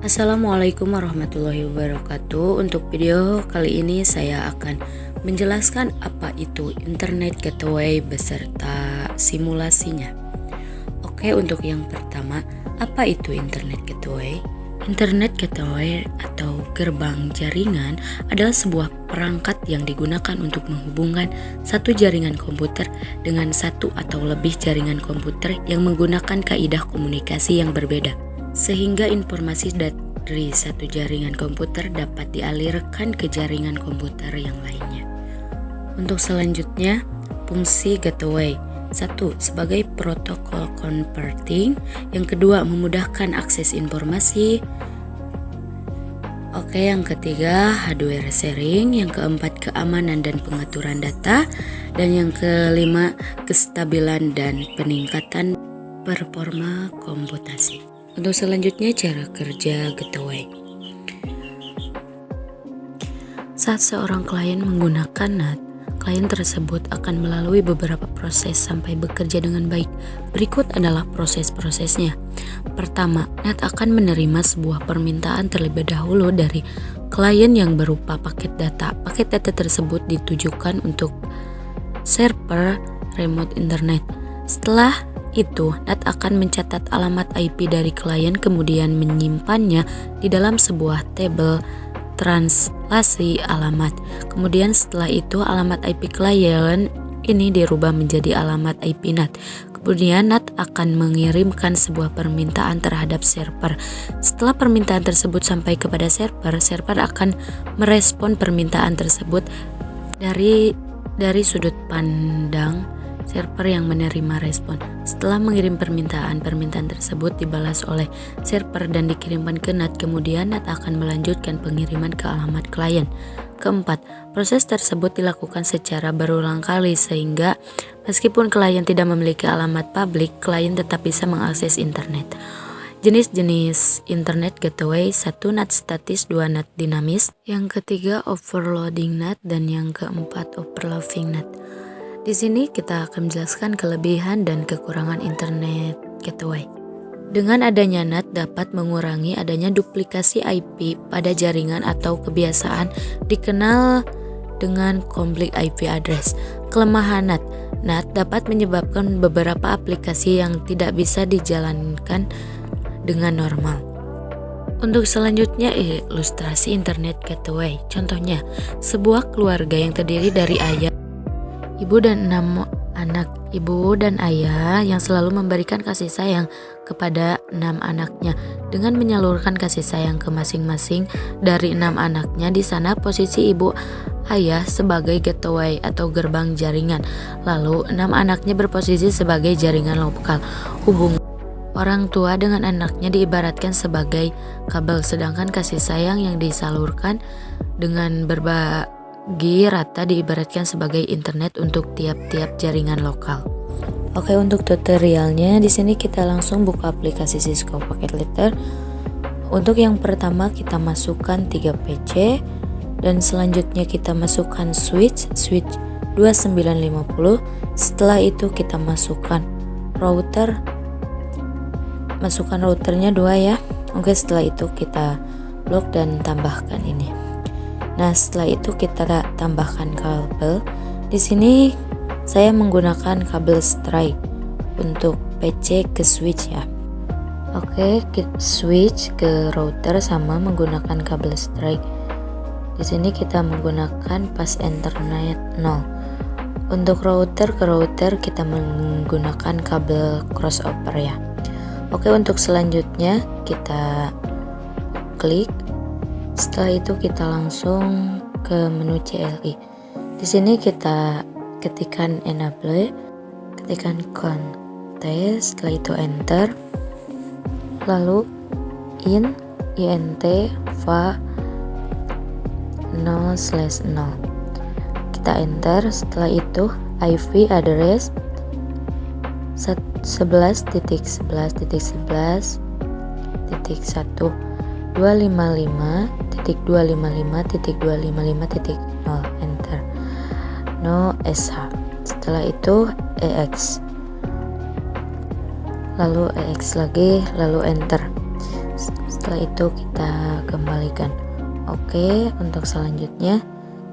Assalamualaikum warahmatullahi wabarakatuh. Untuk video kali ini saya akan menjelaskan apa itu Internet Gateway beserta simulasinya. Oke, untuk yang pertama, apa itu Internet Gateway? Internet Gateway atau gerbang jaringan adalah sebuah perangkat yang digunakan untuk menghubungkan satu jaringan komputer dengan satu atau lebih jaringan komputer yang menggunakan kaidah komunikasi yang berbeda, sehingga informasi dari satu jaringan komputer dapat dialirkan ke jaringan komputer yang lainnya. Untuk selanjutnya, fungsi gateway. 1. Sebagai protokol converting. Yang kedua, memudahkan akses informasi. Oke, yang ketiga, hardware sharing. Yang keempat, keamanan dan pengaturan data. Dan yang kelima, kestabilan dan peningkatan performa komputasi. Untuk selanjutnya, cara kerja gateway. Saat seorang klien menggunakan NAT, klien tersebut akan melalui beberapa proses sampai bekerja dengan baik. Berikut adalah proses-prosesnya. Pertama, NAT akan menerima sebuah permintaan terlebih dahulu dari klien yang berupa paket data. Paket data tersebut ditujukan untuk server remote internet. Setelah itu, NAT akan mencatat alamat IP dari klien, kemudian menyimpannya di dalam sebuah tabel translasi alamat. Kemudian setelah itu, alamat IP klien ini dirubah menjadi alamat IP NAT. Kemudian NAT akan mengirimkan sebuah permintaan terhadap server. Setelah permintaan tersebut sampai kepada server, server akan merespon permintaan tersebut dari sudut pandang server yang menerima respon. Setelah mengirim permintaan tersebut dibalas oleh server dan dikirimkan ke NAT. Kemudian NAT akan melanjutkan pengiriman ke alamat klien. Keempat, proses tersebut dilakukan secara berulang kali sehingga meskipun klien tidak memiliki alamat publik, klien tetap bisa mengakses internet. Jenis-jenis Internet Gateway: 1. NAT statis, 2. NAT dinamis, yang ketiga overloading NAT, dan yang keempat overlapping NAT. Di sini kita akan menjelaskan kelebihan dan kekurangan Internet Gateway. Dengan adanya NAT dapat mengurangi adanya duplikasi IP pada jaringan atau kebiasaan dikenal dengan konflik IP address. Kelemahan NAT. NAT dapat menyebabkan beberapa aplikasi yang tidak bisa dijalankan dengan normal. Untuk selanjutnya, ilustrasi Internet Gateway. Contohnya, sebuah keluarga yang terdiri dari ayah, ibu dan 6 anak. Ibu dan ayah yang selalu memberikan kasih sayang kepada 6 anaknya dengan menyalurkan kasih sayang ke masing-masing dari 6 anaknya. Di sana posisi ibu ayah sebagai gateway atau gerbang jaringan, lalu 6 anaknya berposisi sebagai jaringan lokal. Hubungan orang tua dengan anaknya diibaratkan sebagai kabel, sedangkan kasih sayang yang disalurkan dengan berbagi rata diibaratkan sebagai internet untuk tiap-tiap jaringan lokal. Oke, untuk tutorialnya di sini kita langsung buka aplikasi Cisco Packet Letter. Untuk yang pertama kita masukkan 3 PC dan selanjutnya kita masukkan switch 2950. Setelah itu kita masukkan routernya 2 ya. Oke, setelah itu kita blok dan tambahkan ini. Nah, setelah itu kita tambahkan kabel. Di sini saya menggunakan kabel strike untuk PC ke switch ya. Oke, switch ke router sama menggunakan kabel strike. Di sini kita menggunakan pas Ethernet 0. Untuk router ke router kita menggunakan kabel crossover ya. Oke, untuk selanjutnya kita klik. Setelah itu kita langsung ke menu CLI. Di sini kita ketikkan enable, ketikkan contest, setelah itu enter, lalu int va 0/0. Kita enter. Setelah itu IP address 11.11.1.255.255.255.0 enter. No sh. Setelah itu ex, lalu ex lagi, lalu enter. Setelah itu kita kembalikan. Oke, untuk selanjutnya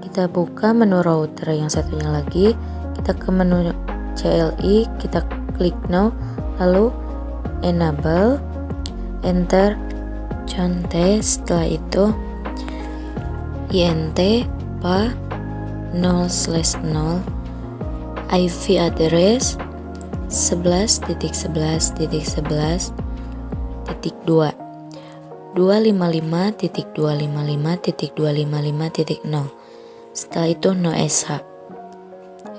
kita buka menu router yang satunya lagi. Kita ke menu CLI, kita klik now, lalu enable, enter conte. Setelah itu int pa 0/0 IP address 11.11.11.2 255.255.255.0. Setelah itu no sh,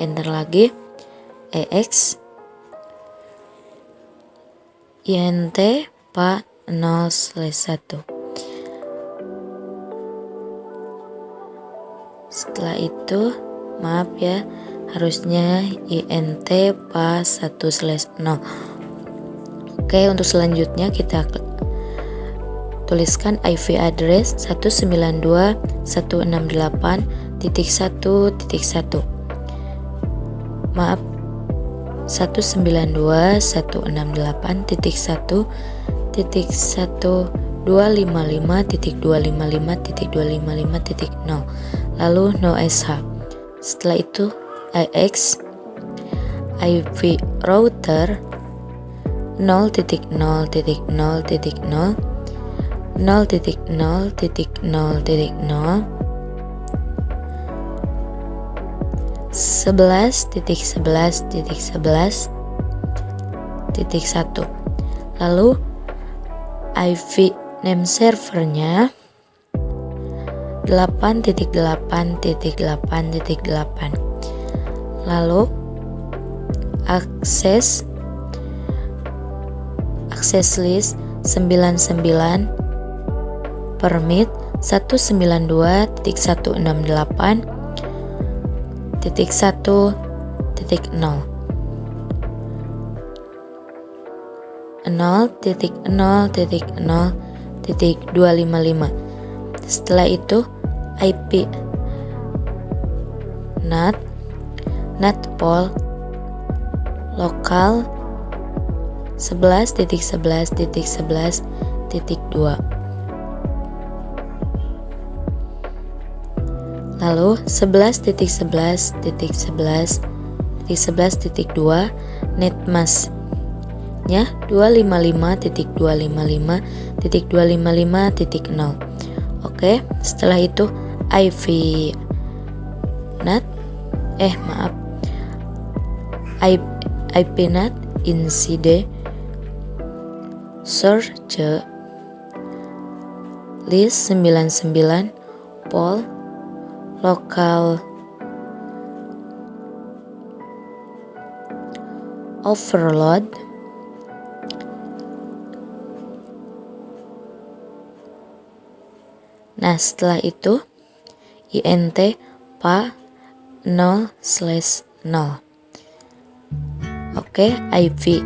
enter lagi, ex int pa 0/1. Setelah itu maaf ya, harusnya int pa 1/0. Oke, untuk selanjutnya kita tuliskan IP address 192.168.1.1. Maaf, 192.168.1.255.255.255.0, lalu no sh. Setelah itu ex IP router 0.0.0.0 0.0.0.0 11.11.11.1. Lalu IP name servernya 8.8.8.8. lalu akses list 99 permit 192.168.1.0 0.0.0.255. Setelah itu IP NAT pol lokal 11.11.11.2, lalu 11.11.11.11.2 netmask nya 255.255.255.0. Oke, setelah itu IP NAT IP NAT incide search list 99 pol lokal overload Nah, setelah itu int pa 0/0. Oke, IP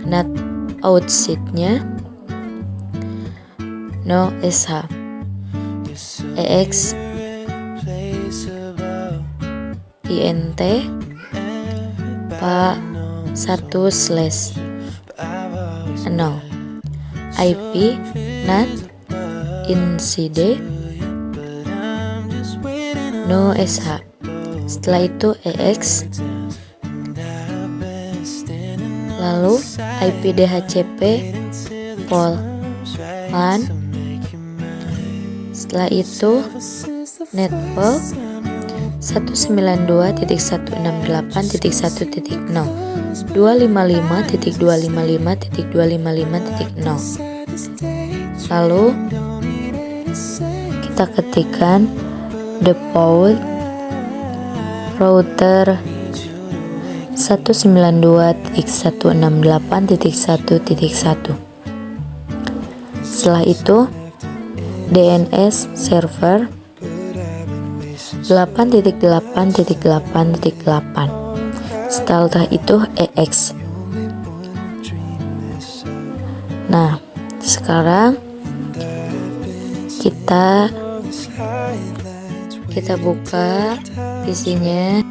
NAT outsetnya no sh, ex int pa 1/0 IP NAT incide no sh. Setelah itu ex lalu IP DHCP pol LAN. Setelah itu network 192.168.1.0 255.255.255.0. lalu kita ketikkan default router 192.168.1.1. Setelah itu DNS server 8.8.8.8. Setelah itu ex. Nah, sekarang kita buka PC-nya,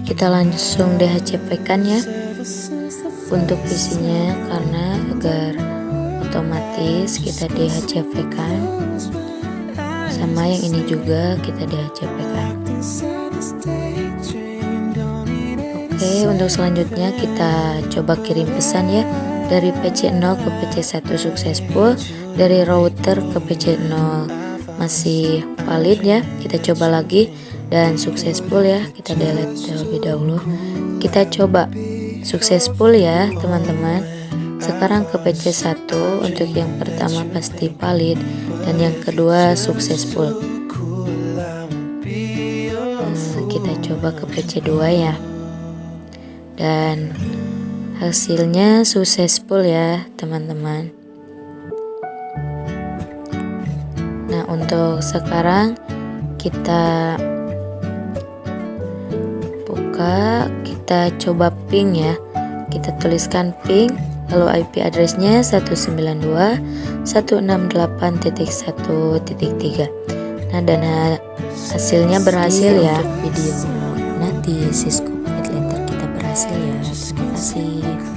kita langsung DHCP kan ya untuk PC-nya, karena agar otomatis kita DHCP kan, sama yang ini juga kita DHCP kan. Oke, untuk selanjutnya kita coba kirim pesan ya, dari PC0 ke PC1 successful, dari router ke PC0 masih valid ya, kita coba lagi dan successful ya, kita delete terlebih dahulu. Kita coba successful ya teman-teman. Sekarang ke PC1, untuk yang pertama pasti valid dan yang kedua successful. Kita coba ke PC2 ya, dan hasilnya successful ya teman-teman. Nah, untuk sekarang kita buka, kita coba ping ya, kita tuliskan ping, lalu IP addressnya 192.168.1.3. Nah, dan hasilnya berhasil ya. Video nanti Cisco paket linter kita berhasil ya. Terima kasih.